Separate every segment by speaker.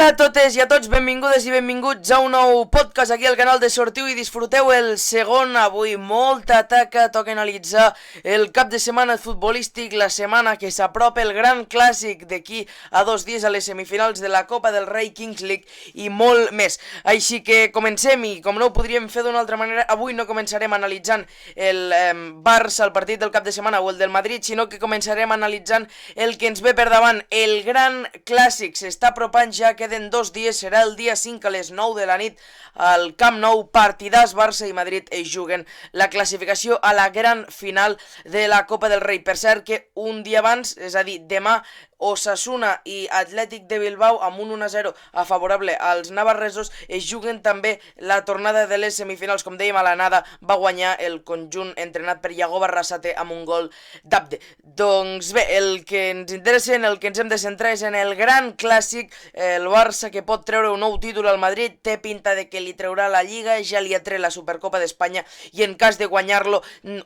Speaker 1: Hola a totes i a tots, benvingudes i benvinguts a un nou podcast aquí al canal de Sortiu i disfruteu el segon. Avui molta taca, toca analitzar el cap de setmana futbolístic, la setmana que s'apropa el gran clàssic d'aquí a 2 dies a les semifinals de la Copa del Rei, Kings League i molt més. Així que comencem i com no ho podríem fer d'una altra manera, avui no començarem analitzant el Barça, el partit del cap de setmana o el del Madrid, sinó que començarem analitzant el que ens ve per davant, el gran clàssic. S'està apropant ja, queden 2 dies, serà el dia 5 a les 9 de la nit al Camp Nou, partidàs. Barça i Madrid juguen la classificació a la gran final de la Copa del Rei. Per cert que un dia abans, és a dir, demà, Osasuna i Atlètic de Bilbao amb un 1-0 a favorable als navarresos juguen també la tornada de les semifinals. Com dèiem, a l'anada va guanyar el conjunt entrenat per Iago Barrasate amb un gol d'Abde. Doncs bé, el que ens interessa, en el que ens hem de centrar és en el gran clàssic, el Barça que pot treure un nou títol al Madrid, té pinta de que li treurà la Lliga, ja li ha tret la Supercopa d'Espanya i en cas de guanyar-lo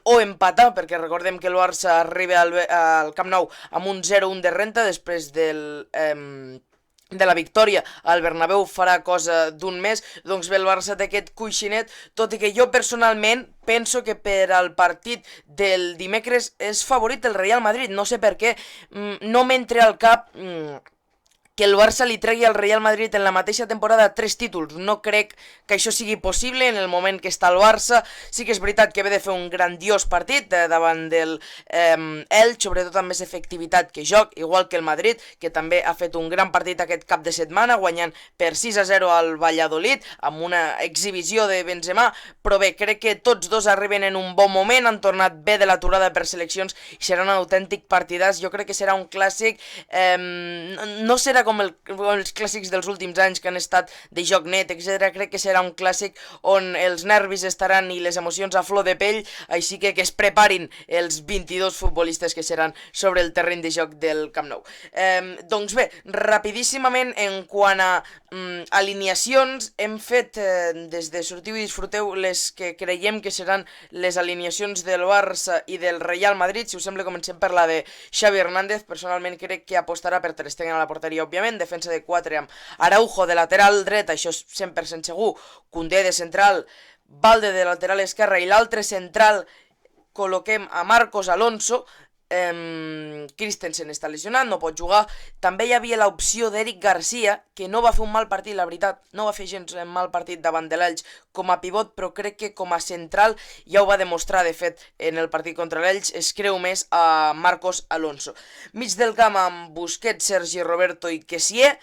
Speaker 1: o empatar, perquè recordem que el Barça arriba al Camp Nou amb un 0-1 de renta després de la victòria al Bernabéu farà cosa d'un mes. Doncs bé, el Barça té aquest coixinet, tot i que jo personalment penso que per al partit del dimecres és favorit el Real Madrid. No sé per què, no m'entra al cap que el Barça li tregui al Real Madrid en la mateixa temporada 3 títols. No crec que això sigui possible en el moment que està el Barça. Sí que és veritat que ve de fer un grandiós partit davant del Elx, sobretot amb més efectivitat que joc, igual que el Madrid, que també ha fet un gran partit aquest cap de setmana, guanyant per 6-0 al Valladolid, amb una exhibició de Benzema, però bé, crec que tots dos arriben en un bon moment, han tornat bé de l'aturada per seleccions i serà un autèntic partidàs. Jo crec que serà un clàssic, no serà com els clàssics dels últims anys que han estat de joc net, etc. Crec que serà un clàssic on els nervis estaran i les emocions a flor de pell, així que es preparin els 22 futbolistes que seran sobre el terreny de joc del Camp Nou. Doncs bé, rapidíssimament, en quant a alineacions, hem fet des de Sortiu i Disfruteu les que creiem que seran les alineacions del Barça i del Real Madrid. Si us sembla, comencem per la de Xavi Hernández. Personalment crec que apostarà per Ter Stegen a la porteria, òbviament, defensa de 4 amb Araujo de lateral dret, això és 100% segur, Koundé de central, Valde de lateral esquerre i l'altre central col·loquem a Marcos Alonso. Christensen està lesionat, no pot jugar. També hi havia l'opció d'Eric Garcia, que no va fer un mal partit, la veritat, no va fer gens un mal partit davant de l'Elx com a pivot, però crec que com a central ja ho va demostrar. De fet, en el partit contra l'Elx es creu més a Marcos Alonso. Mig del camp amb Busquets, Sergi Roberto i Kessié.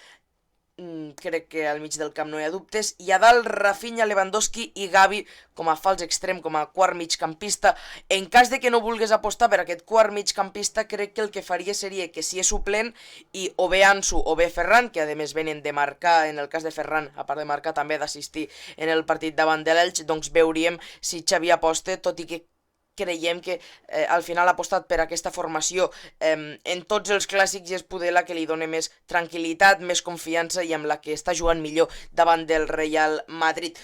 Speaker 1: Crec que al mig del camp no hi ha dubtes, i a dalt Rafinha, Lewandowski i Gavi com a fals extrem, com a quart migcampista. En cas de que no vulgués apostar per aquest quart migcampista, crec que el que faria seria que si és suplent i o bé Ansu o bé Ferran, que a més venen de marcar, en el cas de Ferran, a part de marcar també d'assistir en el partit davant de l'Elx, doncs veuríem si Xavi aposta, tot i que creiem que al final ha apostat per aquesta formació en tots els clàssics i és poder la que li dona més tranquil·litat, més confiança i amb la que està jugant millor davant del Real Madrid.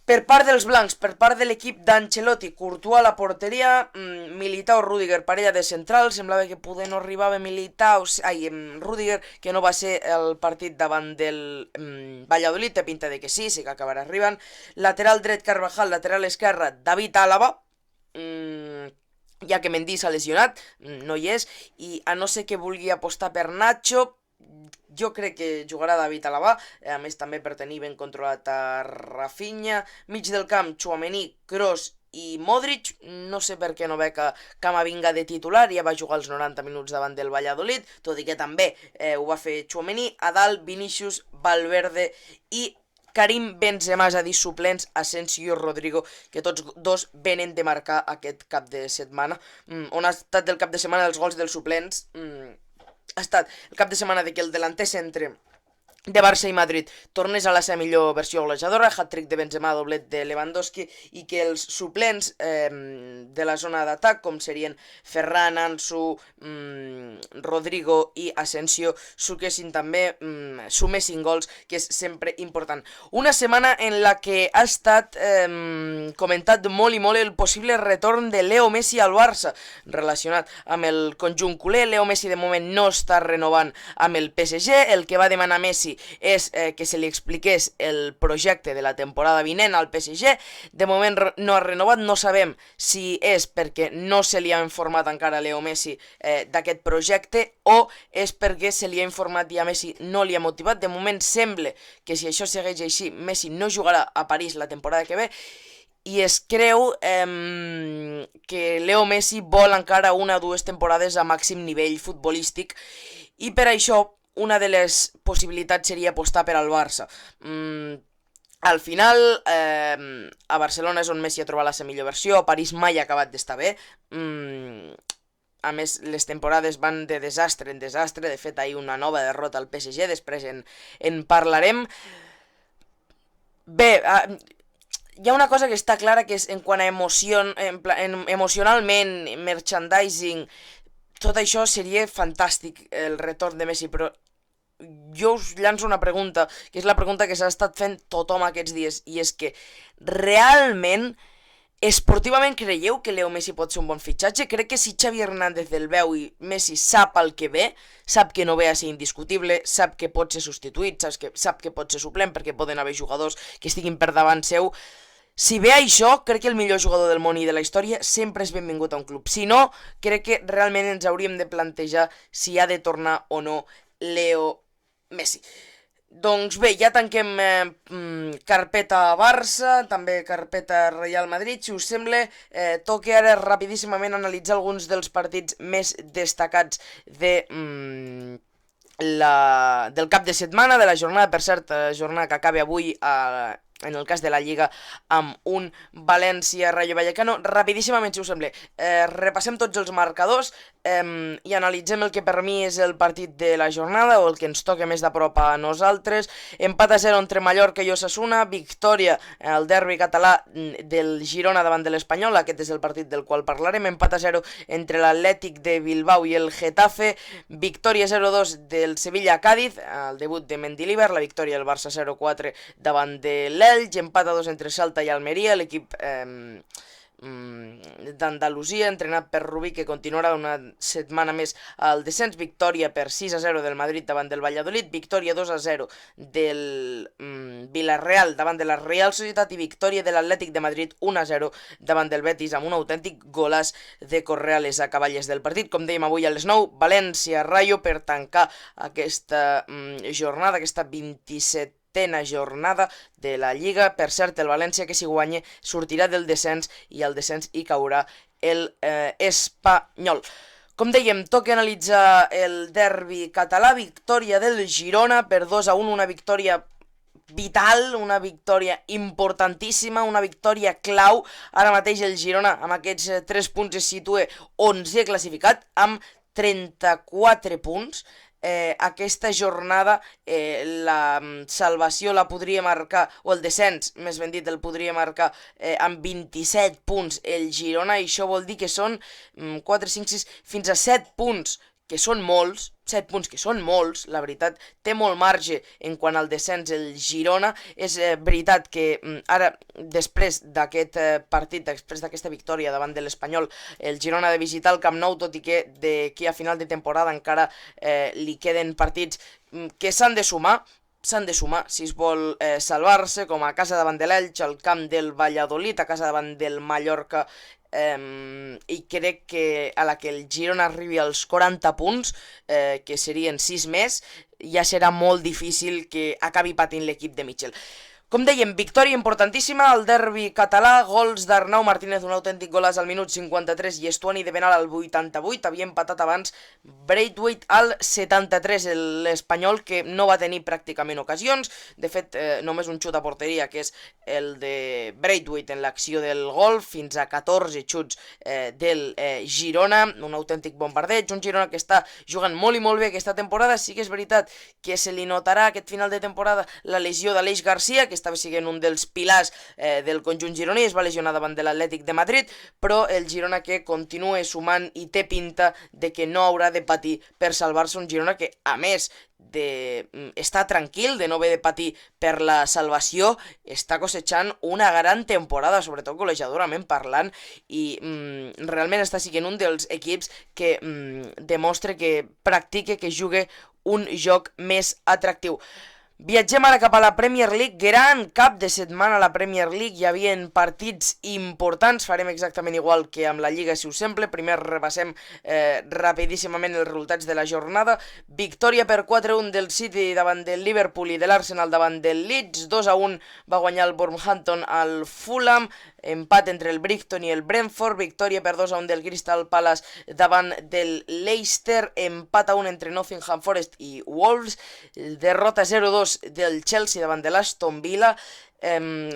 Speaker 1: Per part dels blancs, per part de l'equip d'Ancelotti, Courtois a la porteria, Militao, Rüdiger, parella de central. Semblava que poder no arribava Rüdiger, que no va ser el partit davant del Valladolid, té pinta de que sí que acabarà arribant. Lateral dret Carvajal, lateral esquerre David Álava, ja que Mendy s'ha lesionat, no hi és, i a no ser que vulgui apostar per Nacho, jo crec que jugarà David Alaba, a més també per tenir ben controlat a Rafinha. Mig del camp, Tchouaméni, Kroos i Modric. No sé per què no ve que Camavinga de titular, ja va jugar els 90 minuts davant del Valladolid, tot i que també ho va fer Tchouaméni. A dalt, Vinícius, Valverde i Karim Benzema, és a dir, suplents Asensio i Rodrigo, que tots dos venen de marcar aquest cap de setmana. On ha estat el cap de setmana dels gols dels suplents? Ha estat el cap de setmana de que el delanter centre de Barça i Madrid tornés a la seva millor versió golejadora, hat-trick de Benzema, doblet de Lewandowski, i que els suplents de la zona d'atac, com serien Ferran, Ansu, Rodrigo i Asensio, sumessin gols, que és sempre important. Una setmana en la que ha estat comentat molt i molt el possible retorn de Leo Messi al Barça, relacionat amb el conjunt culer. Leo Messi de moment no està renovant amb el PSG, el que va demanar Messi Messi és que se li expliqués el projecte de la temporada vinent al PSG. De moment no ha renovat, no sabem si és perquè no se li ha informat encara a Leo Messi d'aquest projecte o és perquè se li ha informat i a Messi no li ha motivat. De moment sembla que si això segueix així, Messi no jugarà a París la temporada que ve i es creu que Leo Messi vol encara una o dues temporades a màxim nivell futbolístic i per això una de les possibilitats seria apostar per al Barça. Al final, a Barcelona és on Messi ha trobat la seva millor versió, a París mai ha acabat d'estar bé. A més, les temporades van de desastre en desastre, de fet, ahir una nova derrota al PSG, després en parlarem. Bé, hi ha una cosa que està clara, que és en quant a emocionalment, merchandising, tot això seria fantàstic, el retorn de Messi, però jo us llanço una pregunta, que és la pregunta que s'ha estat fent tothom aquests dies, i és que realment, esportivament creieu que Leo Messi pot ser un bon fitxatge? Crec que si Xavi Hernández el veu i Messi sap el que ve, sap que no ve a ser indiscutible, sap que pot ser substituït, sap que pot ser suplent perquè poden haver jugadors que estiguin per davant seu. Si ve això, crec que el millor jugador del món i de la història sempre és benvingut a un club. Si no, crec que realment ens hauríem de plantejar si ha de tornar o no Leo Messi. Doncs bé, ja tanquem carpeta Barça, també carpeta Real Madrid. Si us sembla, toca ara rapidíssimament analitzar alguns dels partits més destacats del cap de setmana, de la jornada, per cert, jornada que acaba avui en el cas de la Lliga amb un València-Rayo Vallecano. Rapidíssimament, si us sembla, repassem tots els marcadors i analitzem el que per mi és el partit de la jornada o el que ens toca més de prop a nosaltres. Empat a 0 entre Mallorca i Osasuna, victòria al derbi català del Girona davant de l'Espanyol, aquest és el partit del qual parlarem. Empat a 0 entre l'Atlètic de Bilbao i el Getafe, victòria 0-2 del Sevilla-Cádiz, el debut de Mendilibar, la victòria del Barça 0-4 davant de l'Elx, empat a 2 entre Salta i Almeria, l'equip d'Andalusia, entrenat per Rubí, que continuarà una setmana més al descens, victòria per 6-0 del Madrid davant del Valladolid, victòria 2-0 del Villarreal davant de la Real Societat i victòria de l'Atlètic de Madrid 1-0 davant del Betis amb un autèntic golàs de Correales a cavalles del partit. Com dèiem avui a les 9, València-Rayo per tancar aquesta jornada, aquesta 27 jornada de la Lliga. Per cert, el València, que si guanya sortirà del descens i al descens hi caurà el Espanyol. Com dèiem, toca analitzar el derbi català, victòria del Girona per 2-1, una victòria vital, una victòria importantíssima, una victòria clau. Ara mateix el Girona amb aquests 3 punts es situa 11è classificat amb 34 punts. Aquesta jornada la salvació la podria marcar, o el descens, més ben dit, el podria marcar amb 27 punts el Girona, i això vol dir que són 4, 5, 6, fins a 7 punts, que són molts, 7 punts que són molts, la veritat, té molt marge en quant al descens el Girona. És veritat que ara, després d'aquest partit, després d'aquesta victòria davant de l'Espanyol, el Girona ha de visitar el Camp Nou, tot i que d'aquí a final de temporada encara li queden partits que s'han de sumar si es vol salvar-se, com a casa davant de l'Elx, al camp del Valladolid, a casa davant del Mallorca, i crec que a la que el Girona arribi als 40 punts, que serien 6 més, ja serà molt difícil que acabi patint l'equip de Michel. Com dèiem, victòria importantíssima al derbi català, gols d'Arnau Martínez, un autèntic golaç al minut 53 i Estuani de Benal al 88, havia empatat abans Braithwaite al 73, l'Espanyol, que no va tenir pràcticament ocasions, de fet només un xut a porteria, que és el de Braithwaite en l'acció del gol, fins a 14 xuts del Girona, un autèntic bombardeig, un Girona que està jugant molt i molt bé aquesta temporada. Sí que és veritat que se li notarà aquest final de temporada la lesió d'Aleix Garcia, que estava sent un dels pilars del conjunt gironí, es va lesionar davant de l'Atlètic de Madrid, però el Girona que continua sumant i té pinta de que no haurà de patir per salvar-se, un Girona que, a més d'estar tranquil, de no haver de patir per la salvació, està cosechant una gran temporada, sobretot golejadorament parlant, i realment està sent un dels equips que demostra que practica, que juga un joc més atractiu. Viatgem ara cap a la Premier League, gran cap de setmana a la Premier League, hi havia partits importants, farem exactament igual que amb la Lliga si us sembla. Primer repassem rapidíssimament els resultats de la jornada. Victòria per 4-1 del City davant del Liverpool i de l'Arsenal davant del Leeds, 2-1 va guanyar el Wolverhampton al Fulham, empat entre el Brighton i el Brentford, victòria per 2-1 del Crystal Palace davant del Leicester, empat a 1 entre Nottingham Forest i Wolves, derrota 0-2 del Chelsea davant de l'Aston Villa,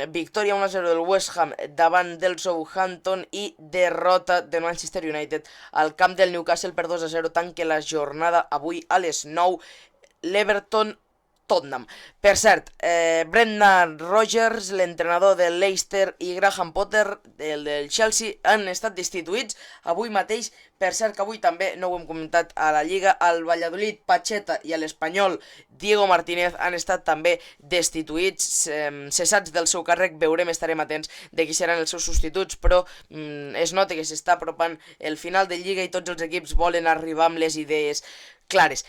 Speaker 1: victòria 1-0 del West Ham davant del Southampton i derrota del Manchester United al camp del Newcastle per 2-0, tanca la jornada avui a les 9, l'Everton Tottenham. Per cert, Brendan Rodgers, l'entrenador del Leicester, i Graham Potter, del Chelsea, han estat destituïts avui mateix. Per cert que avui també, no ho hem comentat a la Lliga, el Valladolid, Pacheta i l'Espanyol, Diego Martínez, han estat també destituïts, cessats del seu càrrec. Veurem, estarem atents de qui seran els seus substituts, però es nota que s'està apropant el final de Lliga i tots els equips volen arribar amb les idees clares.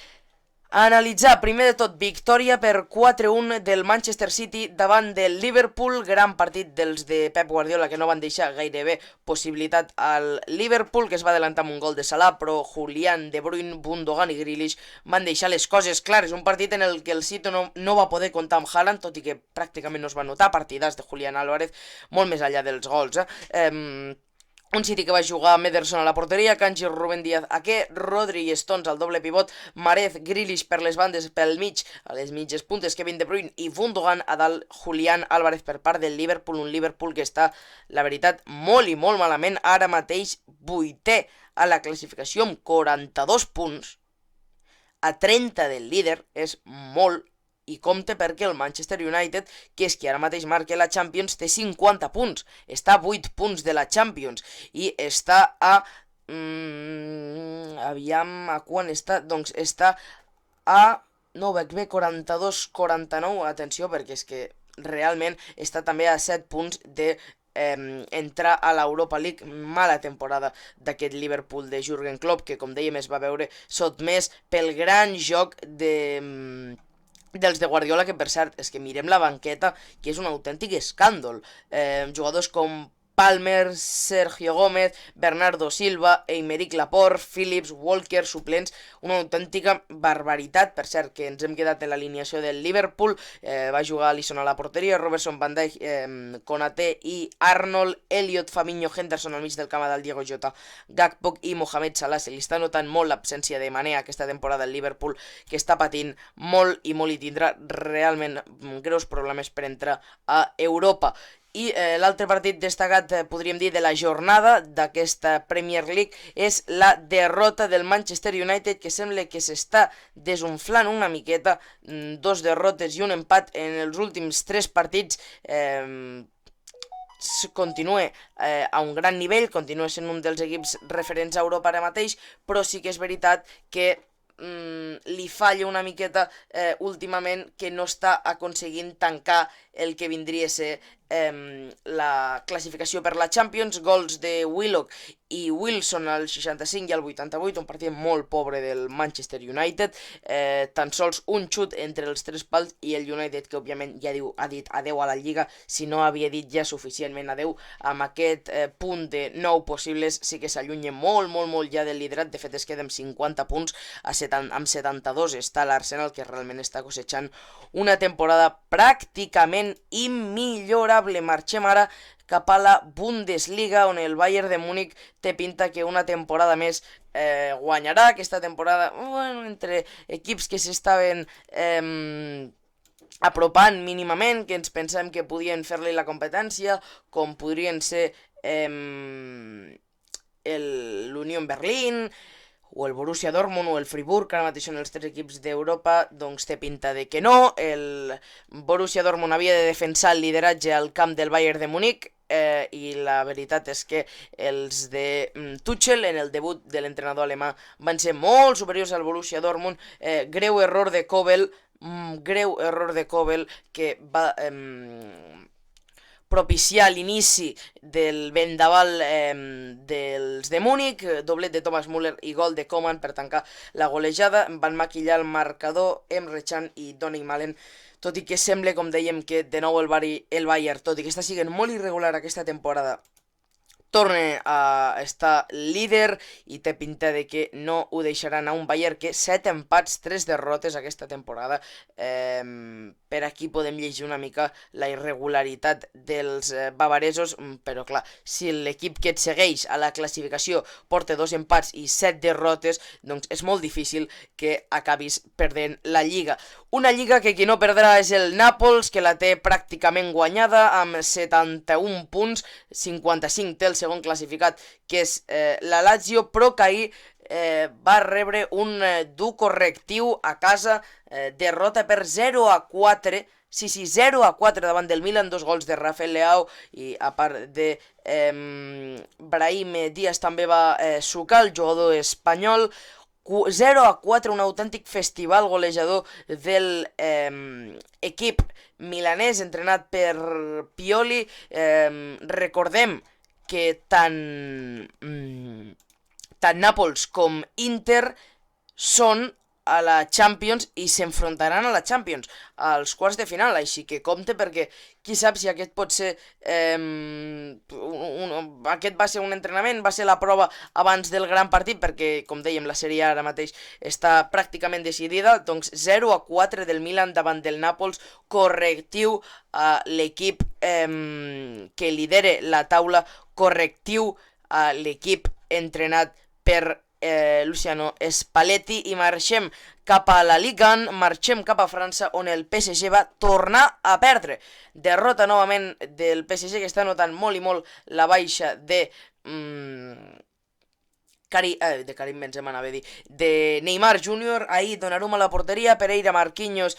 Speaker 1: Analitzar, primer de tot, victòria per 4-1 del Manchester City davant del Liverpool, gran partit dels de Pep Guardiola que no van deixar gairebé possibilitat al Liverpool, que es va adelantar amb un gol de Salah, però Julián, De Bruyne, Gundogan i Grealish van deixar les coses clares. Un partit en el que el City no va poder comptar amb Haaland, tot i que pràcticament no es va notar, partidars de Julián Álvarez, molt més enllà dels gols, Un City que va jugar amb Ederson a la porteria, Kanji, Rubén Díaz, Ake, Rodri i Stones al doble pivot, Marez, Grealish per les bandes, pel mig, a les mitges puntes, Kevin De Bruyne i Gundogan, a dalt Julián Álvarez per part del Liverpool, un Liverpool que està, la veritat, molt i molt malament, ara mateix 8è a la classificació amb 42 punts, a 30 del líder, és molt, i compte perquè el Manchester United, que és qui ara mateix marca la Champions, té 50 punts, està a 8 punts de la Champions, i està a... aviam, a quan està? Doncs està a... no ho veig bé, 42-49, atenció, perquè és que realment està també a 7 punts de entrar a l'Europa League. Mala temporada d'aquest Liverpool de Jürgen Klopp, que com dèiem es va veure sotmès pel gran joc dels de Guardiola, que per cert, és que mirem la banqueta, que és un autèntic escàndol. Jugadors com Palmer, Sergio Gómez, Bernardo Silva, Aymeric Laporte, Phillips, Walker, suplents, una autèntica barbaritat. Per cert, que ens hem quedat en l'alineació del Liverpool, va jugar Alisson a la porteria, Robertson, Van Dijk, Konaté i Arnold, Elliot, Fabinho, Henderson al mig del camp del Diego Jota, Gakpo i Mohamed Salah. Se li està notant molt l'absència de Mané aquesta temporada al Liverpool, que està patint molt i molt i tindrà realment greus problemes per entrar a Europa. I l'altre partit destacat, podríem dir, de la jornada d'aquesta Premier League és la derrota del Manchester United, que sembla que s'està desunflant una miqueta, 2 derrotes i un empat en els últims 3 partits. Continua a un gran nivell, continua sent un dels equips referents a Europa ara mateix, però sí que és veritat que li falla una miqueta últimament, que no està aconseguint tancar el que vindria a ser la classificació per la Champions. Gols de Willock i Wilson al 65 i al 88, un partit molt pobre del Manchester United, tan sols un xut entre els 3 pals, i el United, que òbviament ja ha dit adeu a la Lliga, si no havia dit ja suficientment adeu. Amb aquest punt de 9 possibles sí que s'allunya molt, molt, molt ja del liderat. De fet es queda amb 50 punts, amb 72 està l'Arsenal, que realment està cosechant una temporada pràcticament immillorable. Marxem ara cap a la Bundesliga, on el Bayern de Múnich té pinta que una temporada més guanyarà. Aquesta temporada, entre equips que s'estaven apropant mínimament, que ens pensem que podien fer-li la competència, com podrien ser l'Union Berlín, o el Borussia Dortmund o el Friburg, que ara mateix són els 3 equips d'Europa, doncs té pinta de que no. El Borussia Dortmund havia de defensar el lideratge al camp del Bayern de Múnich, i la veritat és que els de Tuchel en el debut de l'entrenador alemà van ser molt superiors al Borussia Dortmund. Greu error de Kobel, que va propiciar l'inici del vendaval dels de Múnich, doblet de Thomas Müller i gol de Coman per tancar la golejada. Van maquillar el marcador Emre Can i Donny Malen, tot i que sembla, com dèiem, que de nou el Bayern, tot i que està sent molt irregular aquesta temporada, torna a estar líder i té pinta de que no ho deixarà anar un Bayern que 7 empats, 3 derrotes aquesta temporada. Per aquí podem llegir una mica la irregularitat dels bavaresos, però clar, si l'equip que et segueix a la classificació porta 2 empats i 7 derrotes, doncs és molt difícil que acabis perdent la Lliga. Una Lliga que qui no perdrà és el Nàpols, que la té pràcticament guanyada amb 71 punts, 55 té el segon classificat, que és la Lazio, però que ahir va rebre un dur correctiu a casa, derrota per 0-4, sí, 0-4 davant del Milan, 2 gols de Rafael Leao, i a part de Brahim Díaz també va sucar, el jugador espanyol. 0-4, un autèntic festival golejador del equip milanès entrenat per Pioli. Recordem que tant Nàpols com Inter són a la Champions i s'enfrontaran a la Champions, als quarts de final, així que compte perquè qui sap si aquest pot ser aquest va ser un entrenament, va ser la prova abans del gran partit, perquè com dèiem la sèrie ara mateix està pràcticament decidida. Doncs 0-4 del Milan davant del Nàpols, correctiu a l'equip que lidera la taula, correctiu a l'equip entrenat per Luciano Spalletti. I marxem cap a la Liga 1, marxem cap a França, on el PSG va tornar a perdre. Derrota novament del PSG, que està notant molt i molt la baixa de Karim Benzema, anava a dir, de Neymar Jr. Ahir Donnarumma a la porteria, Pereira, Marquinhos,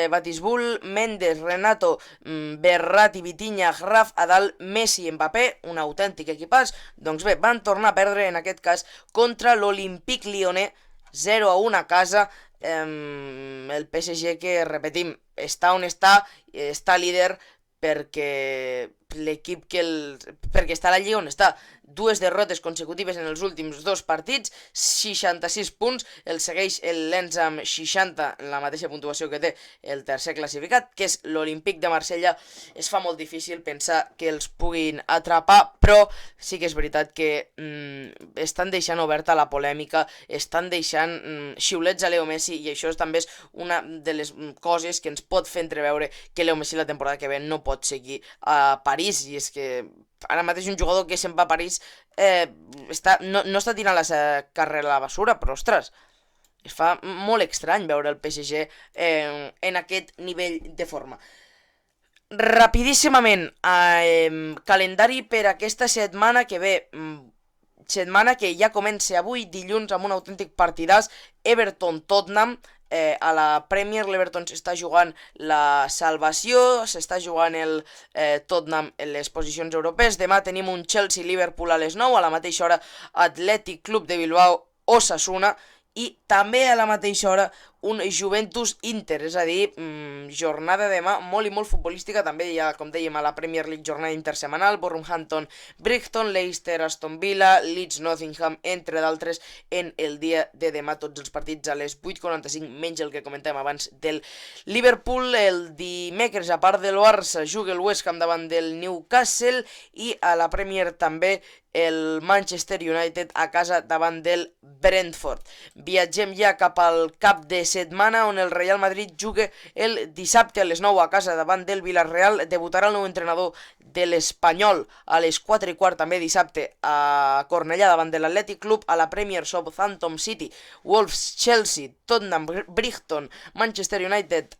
Speaker 1: Batisbul, Mendes, Renato, Verratti, Vitinha, Graf, a dalt Messi, Mbappé, un autèntic equipàs. Doncs bé, van tornar a perdre en aquest cas contra l'Olympique Lyonnais, 0-1 a casa. El PSG, que repetim, està on està líder perquè l'equip perquè està a la Lliga on està. 2 derrotes consecutives en els últims 2 partits, 66 punts, el segueix el Lens amb 60, la mateixa puntuació que té el tercer classificat, que és l'Olímpic de Marsella. Es fa molt difícil pensar que els puguin atrapar, però sí que és veritat que estan deixant oberta la polèmica, estan deixant xiulets a Leo Messi, i això també és una de les coses que ens pot fer entreveure que Leo Messi la temporada que ve no pot seguir a París. I és que ara mateix un jugador que se'n va a París no està tirant la seva carrera a la basura, però ostres, es fa molt estrany veure el PSG en aquest nivell de forma. Rapidíssimament, calendari per aquesta setmana que ve, setmana que ja comença avui, dilluns, amb un autèntic partidàs. Everton-Tottenham. A la Premier, l'Everton s'està jugant la salvació, s'està jugant el Tottenham en les posicions europees. Demà tenim un Chelsea-Liverpool a les 9, a la mateixa hora Atlètic Club de Bilbao-Osasuna, i també a la mateixa hora un Juventus-Inter, és a dir, jornada demà molt i molt futbolística. També hi ha, com dèiem, a la Premier League jornada intersemanal, Wolverhampton-Brighton, Leicester-Aston Villa, Leeds-Nottingham, entre d'altres, en el dia de demà, tots els partits a les 8:45, menys el que comentàvem abans del Liverpool. El dimecres, a part del Barça, juga el West Ham davant del Newcastle, i a la Premier també el Manchester United a casa davant del Brentford. Viatgem ja cap al cap de setmana, on el Real Madrid juga el dissabte a les 9 a casa davant del Villarreal. Debutarà el nou entrenador de l'Espanyol a les 4:15 també dissabte a Cornellà davant de l'Atlètic Club. A la Premier, Southampton City, Wolves, Chelsea, Tottenham, Brighton, Manchester United,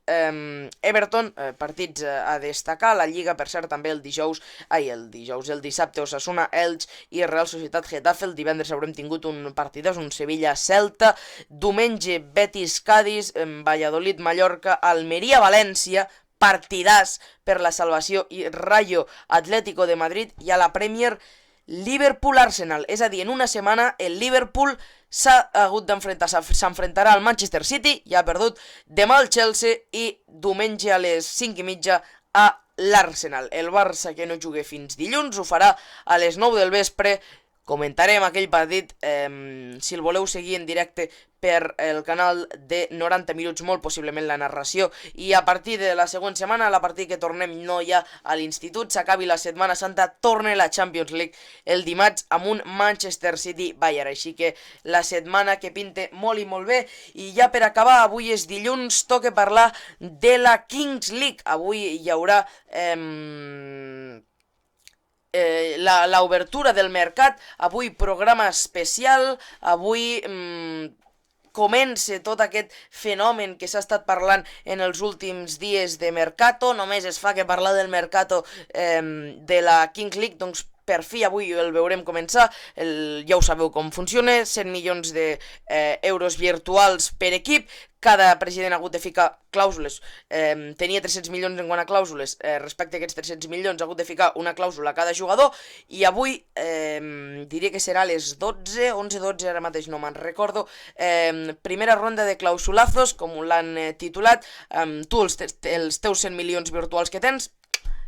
Speaker 1: Everton, partits a destacar. La Lliga, per cert, també el dissabte, Osasuna, Elx i Real Societat Getafe. El divendres haurem tingut un partidàs, un Sevilla-Celta. Diumenge, Betis-Cádiz, Valladolid-Mallorca, Almeria-València, partidàs per la salvació, i Rayo Atlético de Madrid. I a la Premier, Liverpool-Arsenal. És a dir, en una setmana el Liverpool s'enfrontarà al Manchester City, ja ha perdut, demà al Chelsea, i diumenge a les 5:30 a l'Arsenal. El Barça, que no jugui fins dilluns, ho farà a les 9 del vespre. Comentarem aquell partit, si el voleu seguir en directe per el canal de 90 minuts, molt possiblement la narració, i a partir de la següent setmana, a la partir que tornem no ja a l'institut, s'acabi la Setmana Santa, torna la Champions League el dimarts amb un Manchester City-Bayern, així que la setmana que pinte molt i molt bé. I ja per acabar, avui és dilluns, toca parlar de la Kings League. Avui hi haurà l'obertura del mercat, avui programa especial, avui comença tot aquest fenomen que s'ha estat parlant en els últims dies de Mercato. Només es fa que parlar del Mercato de la Kings League, doncs per fi avui el veurem començar. Ja ho sabeu com funciona, 100 milions d'euros virtuals per equip. Cada president ha hagut de ficar clàusules, tenia 300 milions en quant a clàusules, respecte a aquests 300 milions ha hagut de ficar una clàusula a cada jugador, i avui diria que serà a les 12, 11-12, ara mateix no me'n recordo, primera ronda de clausulazos, com l'han titulat. Tu els teus 100 milions virtuals que tens,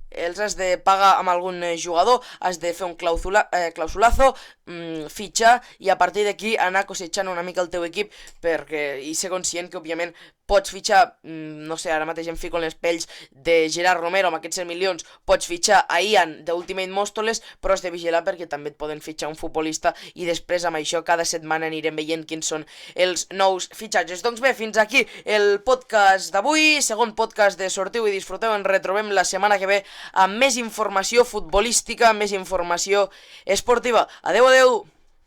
Speaker 1: els has de pagar amb algun jugador, has de fer un clausulazo, fitxar, i a partir d'aquí anar cosechant una mica el teu equip, i ser conscient que òbviament pots fitxar, no sé, ara mateix em fico en les pells de Gerard Romero amb aquests 100 milions, pots fitxar a Ian d'Ultimate Móstoles, però has de vigilar perquè també et poden fitxar un futbolista, i després amb això cada setmana anirem veient quins són els nous fitxatges. Doncs bé, fins aquí el podcast d'avui, segon podcast de Sortiu i Disfruteu. Ens retrobem la setmana que ve amb més informació futbolística, més informació esportiva. Adeu, adeu!